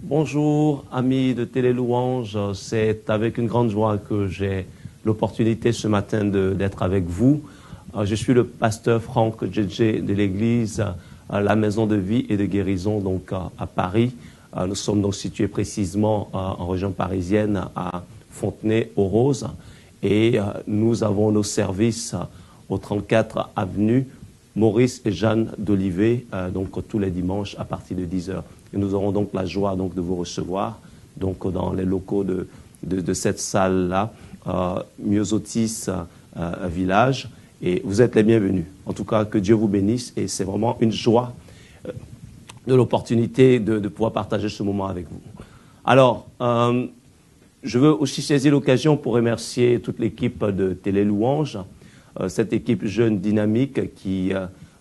Bonjour, amis de Télé Louange. C'est avec une grande joie que j'ai l'opportunité ce matin d'être avec vous. Je suis le pasteur Franck Djedje de l'église La Maison de Vie et de Guérison donc à Paris. Nous sommes donc situés précisément en région parisienne à Fontenay-aux-Roses et nous avons nos services au 34 avenue Maurice et Jeanne d'Olivet, donc tous les dimanches à partir de 10h. Et nous aurons donc la joie donc, de vous recevoir donc, dans les locaux de cette salle-là, Myosotis Village. Et vous êtes les bienvenus. En tout cas, que Dieu vous bénisse. Et c'est vraiment une joie de l'opportunité de pouvoir partager ce moment avec vous. Alors, je veux aussi saisir l'occasion pour remercier toute l'équipe de Télé Louange, cette équipe jeune dynamique qui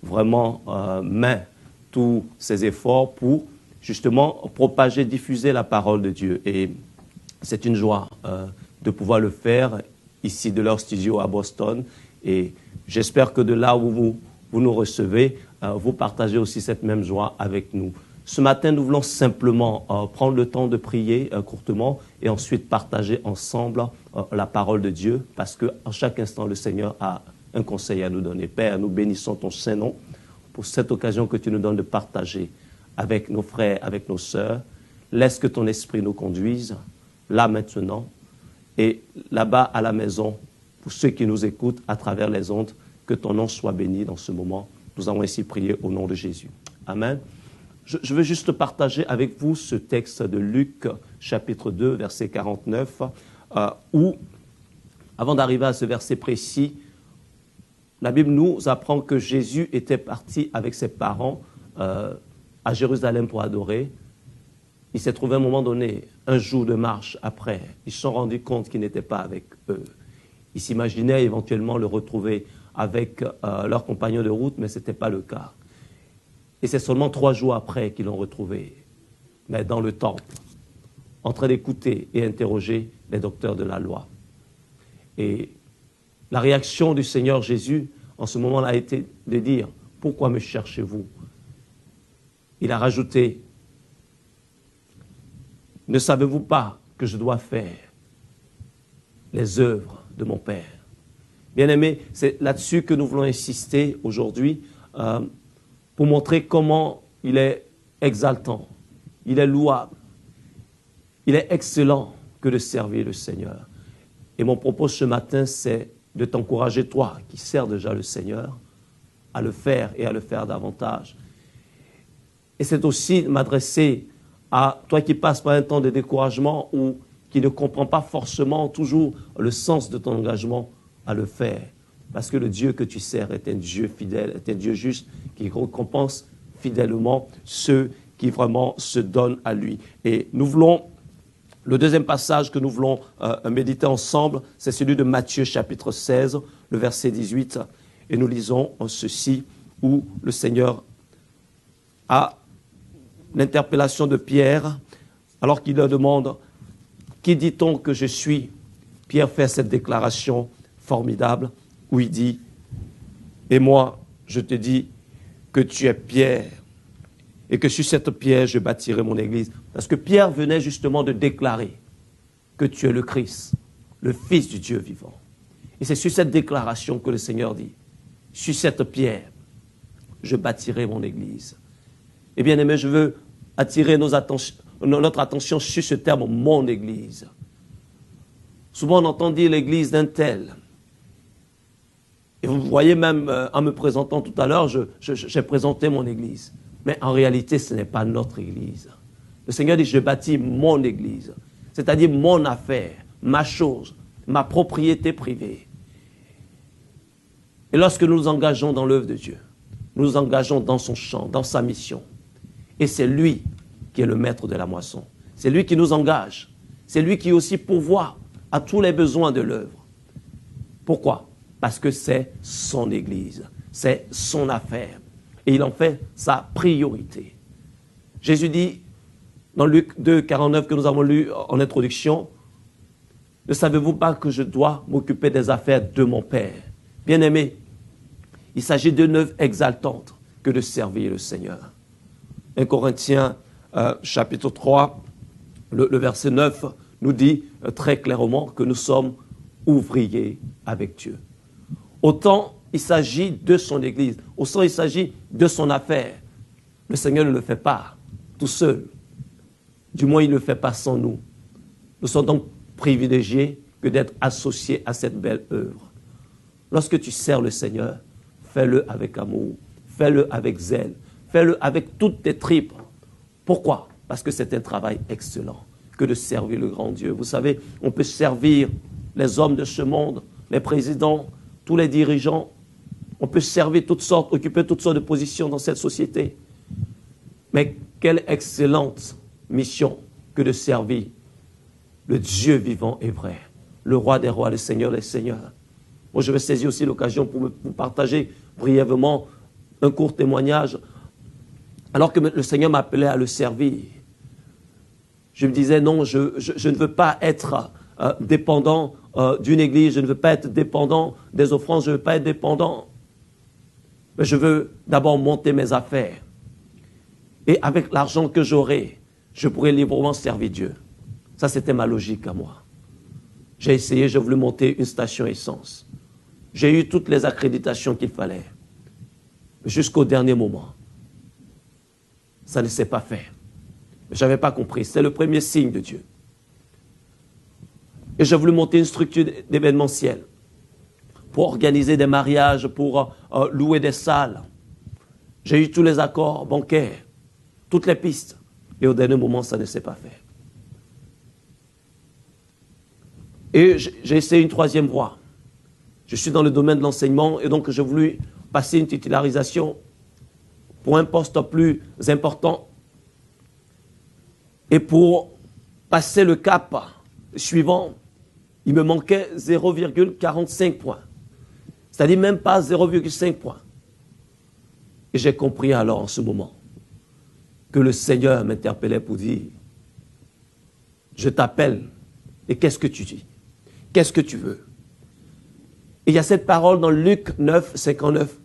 vraiment met tous ses efforts pour justement propager, diffuser la parole de Dieu. Et c'est une joie de pouvoir le faire ici de leur studio à Boston. Et j'espère que de là où vous nous recevez, vous partagez aussi cette même joie avec nous. Ce matin, nous voulons simplement prendre le temps de prier courtement et ensuite partager ensemble la parole de Dieu parce qu'à chaque instant, le Seigneur a un conseil à nous donner. Père, nous bénissons ton Saint-Nom pour cette occasion que tu nous donnes de partager avec nos frères, avec nos sœurs. Laisse que ton esprit nous conduise, là maintenant, et là-bas à la maison, pour ceux qui nous écoutent à travers les ondes, que ton nom soit béni dans ce moment. Nous avons ainsi prié au nom de Jésus. Amen. Je veux juste partager avec vous ce texte de Luc, chapitre 2, verset 49, où, avant d'arriver à ce verset précis, la Bible nous apprend que Jésus était parti avec ses parents à Jérusalem pour adorer. Il s'est trouvé à un moment donné, un jour de marche après, ils se sont rendus compte qu'il n'était pas avec eux. Ils s'imaginaient éventuellement le retrouver avec leurs compagnons de route, mais ce n'était pas le cas. Et c'est seulement 3 jours après qu'ils l'ont retrouvé, mais dans le temple, en train d'écouter et interroger les docteurs de la loi. Et la réaction du Seigneur Jésus, en ce moment-là, a été de dire « Pourquoi me cherchez-vous » Il a rajouté « Ne savez-vous pas que je dois faire les œuvres de mon Père ?» Bien-aimés, c'est là-dessus que nous voulons insister aujourd'hui pour montrer comment il est exaltant, il est louable, il est excellent que de servir le Seigneur. Et mon propos ce matin, c'est de t'encourager, toi qui sers déjà le Seigneur, à le faire et à le faire davantage. Et c'est aussi m'adresser à toi qui passes par un temps de découragement ou qui ne comprend pas forcément toujours le sens de ton engagement à le faire. Parce que le Dieu que tu sers est un Dieu fidèle, est un Dieu juste qui récompense fidèlement ceux qui vraiment se donnent à lui. Et nous voulons, le deuxième passage que nous voulons méditer ensemble, c'est celui de Matthieu chapitre 16, le verset 18. Et nous lisons ceci où le Seigneur a l'interpellation de Pierre, alors qu'il leur demande « Qui dit-on que je suis ?» Pierre fait cette déclaration formidable où il dit « Et moi, je te dis que tu es Pierre, et que sur cette pierre, je bâtirai mon église. » Parce que Pierre venait justement de déclarer que tu es le Christ, le Fils du Dieu vivant. Et c'est sur cette déclaration que le Seigneur dit « Sur cette pierre, je bâtirai mon église. » Et bien aimé, je veux attirer notre attention sur ce terme « mon église ». Souvent on entend dire l'église d'un tel. Et vous voyez même, en me présentant tout à l'heure, j'ai présenté mon église. Mais en réalité, ce n'est pas notre église. Le Seigneur dit, je bâtis mon église. C'est-à-dire mon affaire, ma chose, ma propriété privée. Et lorsque nous nous engageons dans l'œuvre de Dieu, nous nous engageons dans son champ, dans sa mission. Et c'est lui qui est le maître de la moisson. C'est lui qui nous engage. C'est lui qui aussi pourvoit à tous les besoins de l'œuvre. Pourquoi ? Parce que c'est son église, c'est son affaire. Et il en fait sa priorité. Jésus dit, dans Luc 2, 49, que nous avons lu en introduction, « Ne savez-vous pas que je dois m'occuper des affaires de mon Père ?» Bien-aimé, il s'agit d'une œuvre exaltante que de servir le Seigneur. 1 Corinthiens chapitre 3, Le verset 9 nous dit très clairement que nous sommes ouvriers avec Dieu. Autant il s'agit de son Église, autant il s'agit de son affaire. Le Seigneur ne le fait pas tout seul. Du moins, il ne le fait pas sans nous. Nous sommes donc privilégiés que d'être associés à cette belle œuvre. Lorsque tu sers le Seigneur, fais-le avec amour, fais-le avec zèle, fais-le avec toutes tes tripes. Pourquoi? Parce que c'est un travail excellent que de servir le grand Dieu. Vous savez, on peut servir les hommes de ce monde, les présidents, tous les dirigeants. On peut servir toutes sortes, occuper toutes sortes de positions dans cette société. Mais quelle excellente mission que de servir le Dieu vivant et vrai, le roi des rois, le Seigneur des seigneurs. Moi, je vais saisir aussi l'occasion pour vous partager brièvement un court témoignage. Alors que le Seigneur m'appelait à le servir, je me disais non, je ne veux pas être dépendant d'une église, je ne veux pas être dépendant des offrandes, je ne veux pas être dépendant. Mais je veux d'abord monter mes affaires. Et avec l'argent que j'aurai, je pourrai librement servir Dieu. Ça, c'était ma logique à moi. J'ai essayé, j'ai voulu monter une station essence. J'ai eu toutes les accréditations qu'il fallait. Jusqu'au dernier moment, ça ne s'est pas fait. Je n'avais pas compris. C'est le premier signe de Dieu. Et j'ai voulu monter une structure d'événementiel pour organiser des mariages, pour louer des salles. J'ai eu tous les accords bancaires, toutes les pistes. Et au dernier moment, ça ne s'est pas fait. Et j'ai essayé une troisième voie. Je suis dans le domaine de l'enseignement et donc j'ai voulu passer une titularisation pour un poste plus important. Et pour passer le cap suivant, il me manquait 0,45 points. C'est-à-dire même pas 0,5 points. Et j'ai compris alors en ce moment que le Seigneur m'interpellait pour dire, je t'appelle et qu'est-ce que tu dis? Qu'est-ce que tu veux? Et il y a cette parole dans Luc 9, 59.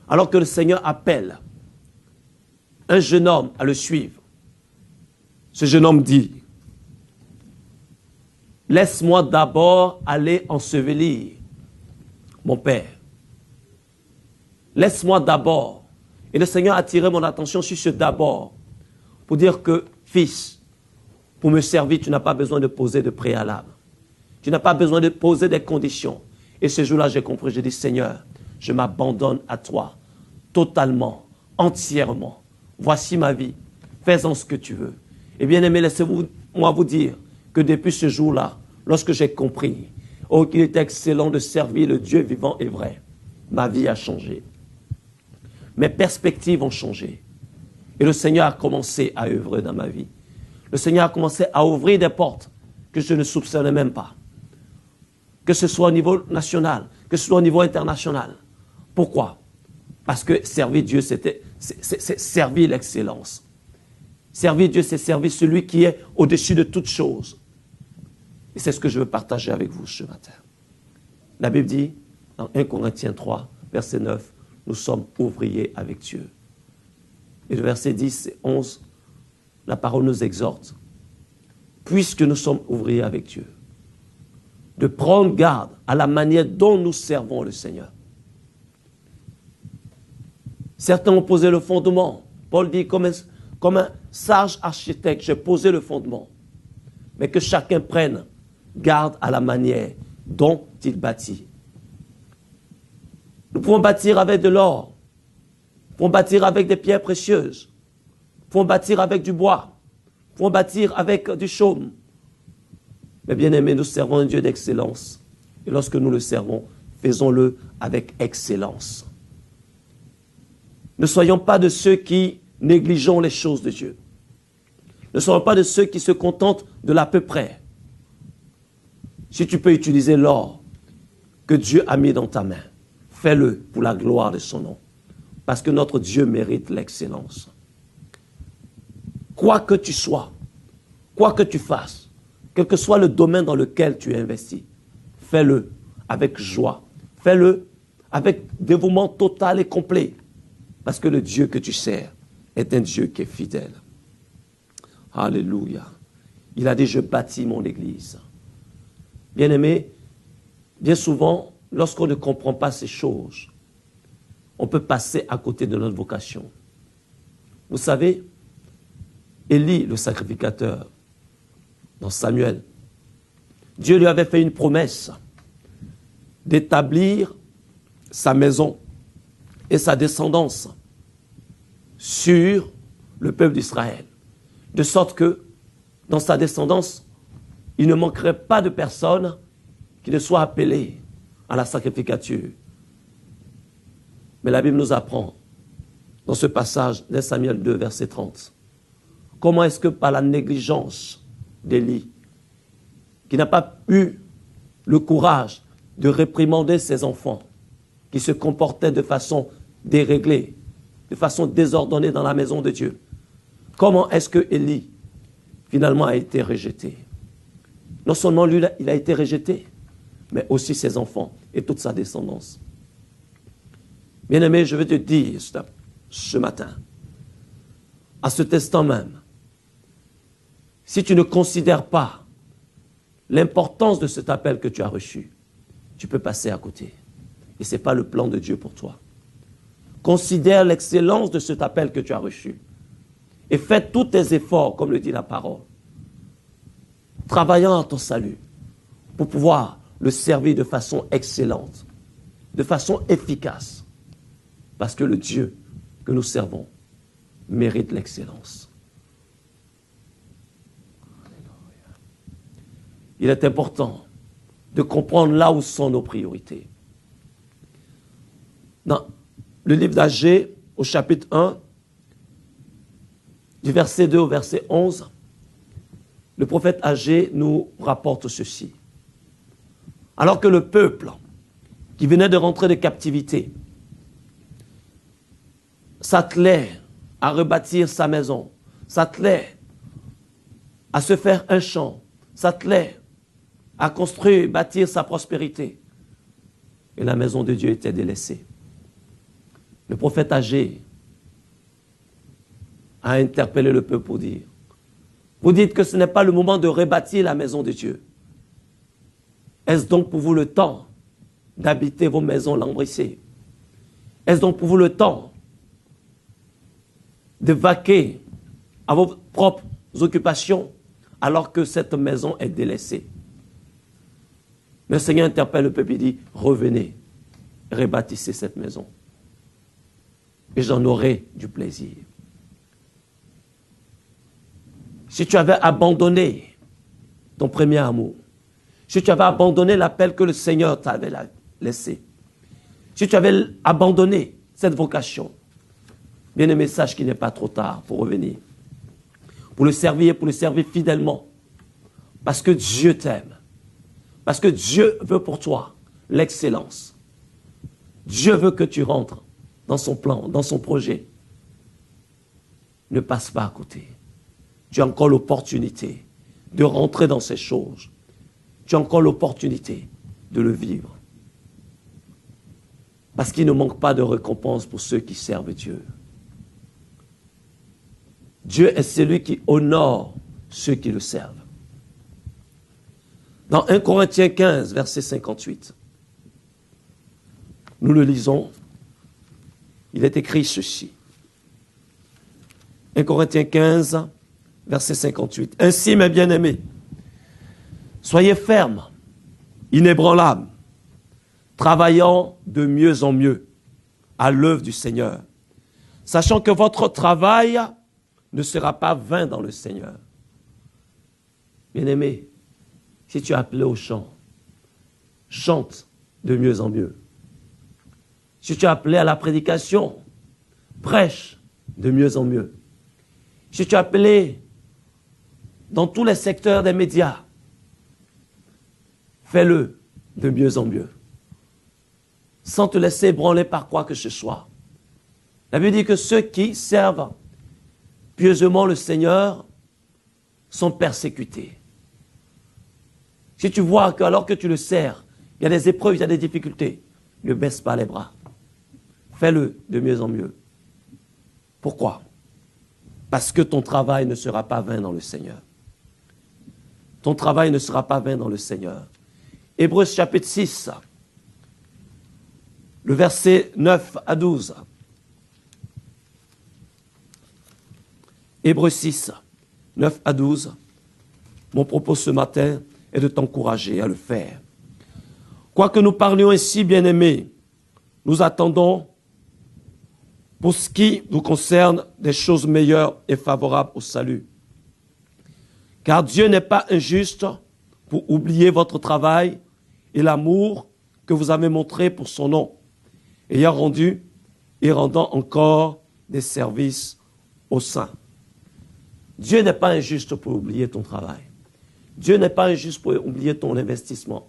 Alors que le Seigneur appelle un jeune homme à le suivre, ce jeune homme dit, laisse-moi d'abord aller ensevelir mon père. Laisse-moi d'abord. Et le Seigneur a attiré mon attention sur ce d'abord pour dire que, fils, pour me servir, tu n'as pas besoin de poser de préalable. Tu n'as pas besoin de poser des conditions. Et ce jour-là, j'ai compris, j'ai dit, Seigneur, je m'abandonne à toi, totalement, entièrement. Voici ma vie, fais-en ce que tu veux. Et bien aimé, laissez-moi vous dire que depuis ce jour-là, lorsque j'ai compris, oh, qu'il est excellent de servir le Dieu vivant et vrai, ma vie a changé. Mes perspectives ont changé. Et le Seigneur a commencé à œuvrer dans ma vie. Le Seigneur a commencé à ouvrir des portes que je ne soupçonnais même pas. Que ce soit au niveau national, que ce soit au niveau international. Pourquoi? Parce que servir Dieu, c'est servir l'excellence. Servir Dieu, c'est servir celui qui est au-dessus de toutes choses. Et c'est ce que je veux partager avec vous ce matin. La Bible dit, dans 1 Corinthiens 3, verset 9, nous sommes ouvriers avec Dieu. Et le verset 10 et 11, la parole nous exhorte, puisque nous sommes ouvriers avec Dieu, de prendre garde à la manière dont nous servons le Seigneur. Certains ont posé le fondement. Paul dit, comme un sage architecte, j'ai posé le fondement. Mais que chacun prenne garde à la manière dont il bâtit. Nous pouvons bâtir avec de l'or. Nous pouvons bâtir avec des pierres précieuses. Nous pouvons bâtir avec du bois. Nous pouvons bâtir avec du chaume. Mais bien aimés, nous servons un Dieu d'excellence. Et lorsque nous le servons, faisons-le avec excellence. Ne soyons pas de ceux qui négligeons les choses de Dieu. Ne soyons pas de ceux qui se contentent de l'à peu près. Si tu peux utiliser l'or que Dieu a mis dans ta main, fais-le pour la gloire de son nom. Parce que notre Dieu mérite l'excellence. Quoi que tu sois, quoi que tu fasses, quel que soit le domaine dans lequel tu es investi, fais-le avec joie. Fais-le avec dévouement total et complet. Parce que le Dieu que tu sers est un Dieu qui est fidèle. Alléluia. Il a dit, je bâtis mon église. Bien-aimés, bien souvent, lorsqu'on ne comprend pas ces choses, on peut passer à côté de notre vocation. Vous savez, Élie, le sacrificateur, dans Samuel, Dieu lui avait fait une promesse d'établir sa maison et sa descendance sur le peuple d'Israël. De sorte que, dans sa descendance, il ne manquerait pas de personnes qui ne soient appelées à la sacrificature. Mais la Bible nous apprend, dans ce passage de Samuel 2, verset 30, comment est-ce que par la négligence d'Élie, qui n'a pas eu le courage de réprimander ses enfants, qui se comportaient de façon déréglée, de façon désordonnée dans la maison de Dieu, comment est-ce que Élie, finalement, a été rejeté? Non seulement lui, il a été rejeté, mais aussi ses enfants et toute sa descendance. Bien-aimé, je veux te dire ce matin, à cet instant même, si tu ne considères pas l'importance de cet appel que tu as reçu, tu peux passer à côté. Et ce n'est pas le plan de Dieu pour toi. Considère l'excellence de cet appel que tu as reçu. Et fais tous tes efforts, comme le dit la parole, travaillant à ton salut, pour pouvoir le servir de façon excellente, de façon efficace. Parce que le Dieu que nous servons mérite l'excellence. Il est important de comprendre là où sont nos priorités. Dans le livre d'Agée, au chapitre 1, du verset 2 au verset 11, le prophète Agée nous rapporte ceci. Alors que le peuple qui venait de rentrer de captivité s'attelait à rebâtir sa maison, s'attelait à se faire un champ, s'attelait à construire, bâtir sa prospérité. Et la maison de Dieu était délaissée. Le prophète Agée a interpellé le peuple pour dire, vous dites que ce n'est pas le moment de rebâtir la maison de Dieu. Est-ce donc pour vous le temps d'habiter vos maisons lambrissées? Est-ce donc pour vous le temps de vaquer à vos propres occupations alors que cette maison est délaissée? Le Seigneur interpelle le peuple et dit, revenez, rebâtissez cette maison. Et j'en aurai du plaisir. Si tu avais abandonné ton premier amour, si tu avais abandonné l'appel que le Seigneur t'avait laissé, si tu avais abandonné cette vocation, bien-aimé, sache qu'il n'est pas trop tard pour revenir, pour le servir fidèlement, parce que Dieu t'aime, parce que Dieu veut pour toi l'excellence. Dieu veut que tu rentres dans son plan, dans son projet. Ne passe pas à côté. Tu as encore l'opportunité de rentrer dans ces choses. Tu as encore l'opportunité de le vivre. Parce qu'il ne manque pas de récompense pour ceux qui servent Dieu. Dieu est celui qui honore ceux qui le servent. Dans 1 Corinthiens 15, verset 58, nous le lisons, il est écrit ceci. 1 Corinthiens 15, verset 58. Ainsi, mes bien-aimés, soyez fermes, inébranlables, travaillant de mieux en mieux à l'œuvre du Seigneur, sachant que votre travail ne sera pas vain dans le Seigneur. Bien-aimé, si tu es appelé au chant, chante de mieux en mieux. Si tu es appelé à la prédication, prêche de mieux en mieux. Si tu es appelé dans tous les secteurs des médias, fais-le de mieux en mieux, sans te laisser ébranler par quoi que ce soit. La Bible dit que ceux qui servent pieusement le Seigneur sont persécutés. Si tu vois qu'alors que tu le sers, il y a des épreuves, il y a des difficultés, ne baisse pas les bras. Fais-le de mieux en mieux. Pourquoi? Parce que ton travail ne sera pas vain dans le Seigneur. ton travail ne sera pas vain dans le Seigneur. Hébreux chapitre 6, le verset 9 à 12. Hébreux 6, 9 à 12. Mon propos ce matin est de t'encourager à le faire. Quoique nous parlions ainsi, bien-aimés, nous attendons, pour ce qui nous concerne, des choses meilleures et favorables au salut. Car Dieu n'est pas injuste pour oublier votre travail et l'amour que vous avez montré pour son nom, ayant rendu et rendant encore des services aux saints. Dieu n'est pas injuste pour oublier ton travail. Dieu n'est pas injuste pour oublier ton investissement.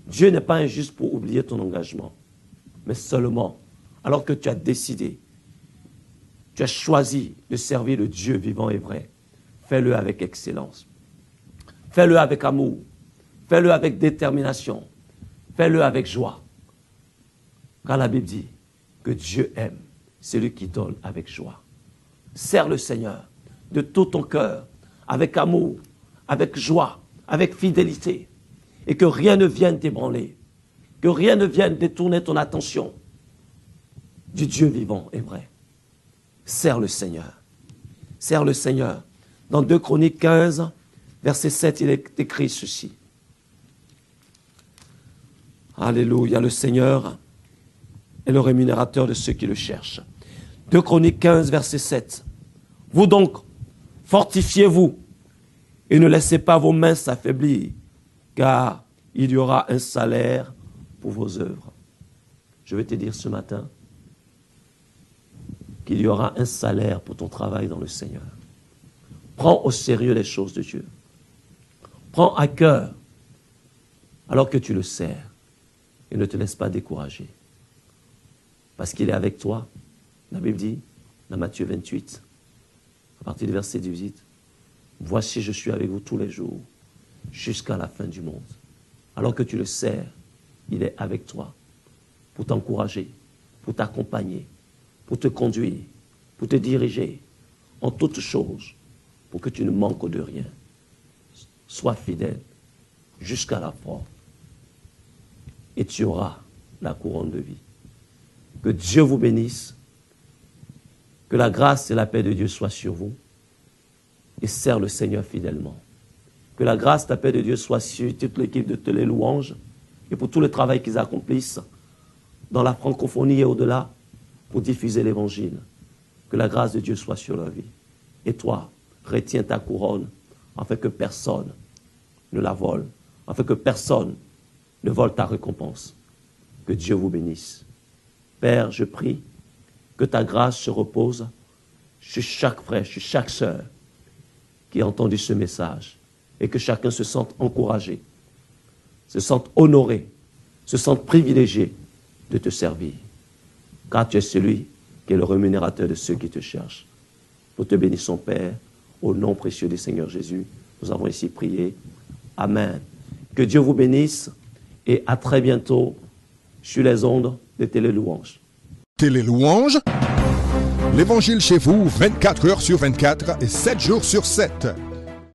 Dieu n'est pas injuste pour oublier ton engagement. Mais seulement, alors que tu as décidé, tu as choisi de servir le Dieu vivant et vrai, fais-le avec excellence. Fais-le avec amour. Fais-le avec détermination. Fais-le avec joie. Car la Bible dit que Dieu aime celui qui donne avec joie. Sers le Seigneur de tout ton cœur, avec amour, avec joie, avec fidélité. Et que rien ne vienne t'ébranler. Que rien ne vienne détourner ton attention du Dieu vivant et vrai. Sers le Seigneur. Sers le Seigneur. Dans 2 Chroniques 15, verset 7, il est écrit ceci. Alléluia, le Seigneur est le rémunérateur de ceux qui le cherchent. 2 Chroniques 15, verset 7. Vous donc, fortifiez-vous et ne laissez pas vos mains s'affaiblir, car il y aura un salaire pour vos œuvres. Je vais te dire ce matin qu'il y aura un salaire pour ton travail dans le Seigneur. Prends au sérieux les choses de Dieu. Prends à cœur alors que tu le sers et ne te laisse pas décourager. Parce qu'il est avec toi. La Bible dit, dans Matthieu 28, à partir du verset 18, « Voici, je suis avec vous tous les jours, jusqu'à la fin du monde. » Alors que tu le sers, il est avec toi pour t'encourager, pour t'accompagner, pour te conduire, pour te diriger en toutes choses, pour que tu ne manques de rien. Sois fidèle jusqu'à la fin et tu auras la couronne de vie. Que Dieu vous bénisse, que la grâce et la paix de Dieu soient sur vous et sers le Seigneur fidèlement. Que la grâce et la paix de Dieu soient sur toute l'équipe de Télé Louange et pour tout le travail qu'ils accomplissent dans la francophonie et au-delà pour diffuser l'Évangile. Que la grâce de Dieu soit sur leur vie. Et toi, retiens ta couronne afin que personne ne la vole, afin que personne ne vole ta récompense. Que Dieu vous bénisse. Père, je prie que ta grâce se repose sur chaque frère, sur chaque sœur qui a entendu ce message et que chacun se sente encouragé, se sente honoré, se sente privilégié de te servir. Car tu es celui qui est le rémunérateur de ceux qui te cherchent. Nous te bénissons, Père, au nom précieux du Seigneur Jésus. Nous avons ici prié. Amen. Que Dieu vous bénisse et à très bientôt sur les ondes de Télé Louange. Télé Louange, l'Évangile chez vous 24 heures sur 24 et 7 jours sur 7.